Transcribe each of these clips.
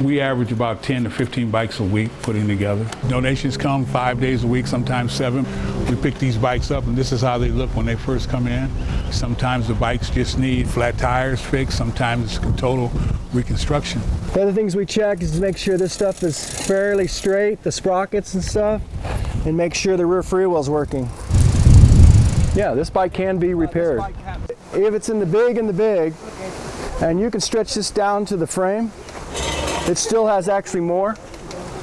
We average about 10 to 15 bikes a week putting together. Donations come 5 days a week, sometimes 7. We pick these bikes up and this is how they look when they first come in. Sometimes the bikes just need flat tires fixed, sometimes it's total reconstruction. The other things we check is to make sure this stuff is fairly straight, the sprockets and stuff, and make sure the rear freewheel's working. Yeah, this bike can be repaired. If it's in the big, and you can stretch this down to the frame, it still has actually more,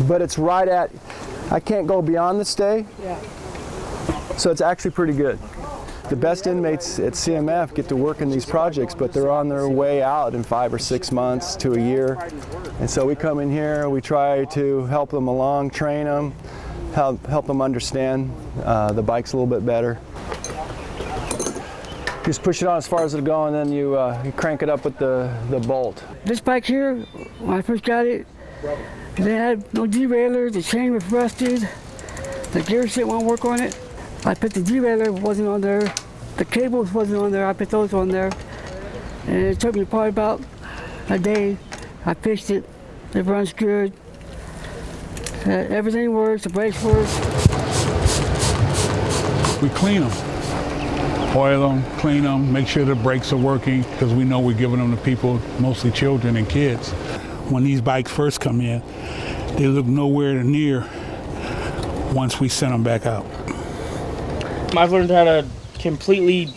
but it's right at, I can't go beyond the stay, so it's actually pretty good. The best inmates at CMF get to work in these projects, but they're on their way out in 5 or 6 months to a year. And so we come in here, we try to help them along, train them, help them understand the bikes a little bit better. Just push it on as far as it'll go, and then you crank it up with the bolt. This bike here, when I first got it, they had no derailleur, the chain was rusted, the gear shit won't work on it. I put the derailleur, wasn't on there, the cables wasn't on there, I put those on there. And it took me probably about a day. I fixed it, it runs good. Everything works, the brakes work. We clean them. Oil them, clean them, make sure the brakes are working, because we know we're giving them to people, mostly children and kids. When these bikes first come in, they look nowhere near once we send them back out. I've learned how to completely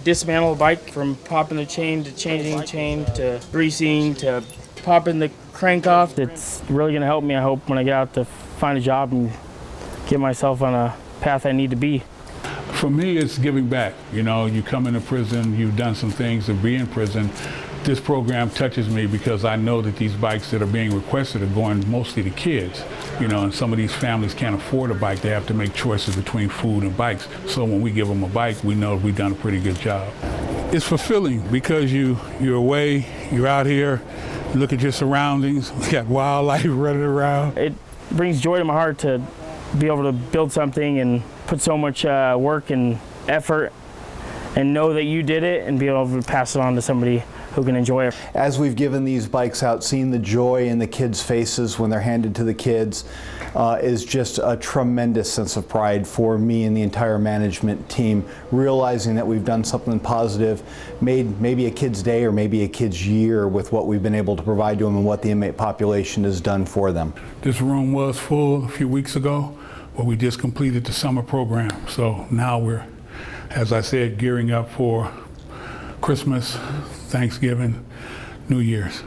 dismantle a bike, from popping the chain to changing the chain to greasing to popping the crank off. It's really going to help me, I hope, when I get out to find a job and get myself on a path I need to be. For me, it's giving back. You know, you come into prison, you've done some things to be in prison. This program touches me because I know that these bikes that are being requested are going mostly to kids. You know, and some of these families can't afford a bike. They have to make choices between food and bikes. So when we give them a bike, we know we've done a pretty good job. It's fulfilling because you're away, you're out here, you look at your surroundings, you got wildlife running around. It brings joy to my heart to be able to build something and put so much work and effort and know that you did it and be able to pass it on to somebody who can enjoy it. As we've given these bikes out, seeing the joy in the kids' faces when they're handed to the kids is just a tremendous sense of pride for me and the entire management team, realizing that we've done something positive, made maybe a kid's day or maybe a kid's year with what we've been able to provide to them and what the inmate population has done for them. This room was full a few weeks ago, but we just completed the summer program. So now we're, as I said, gearing up for Christmas, Thanksgiving, New Year's.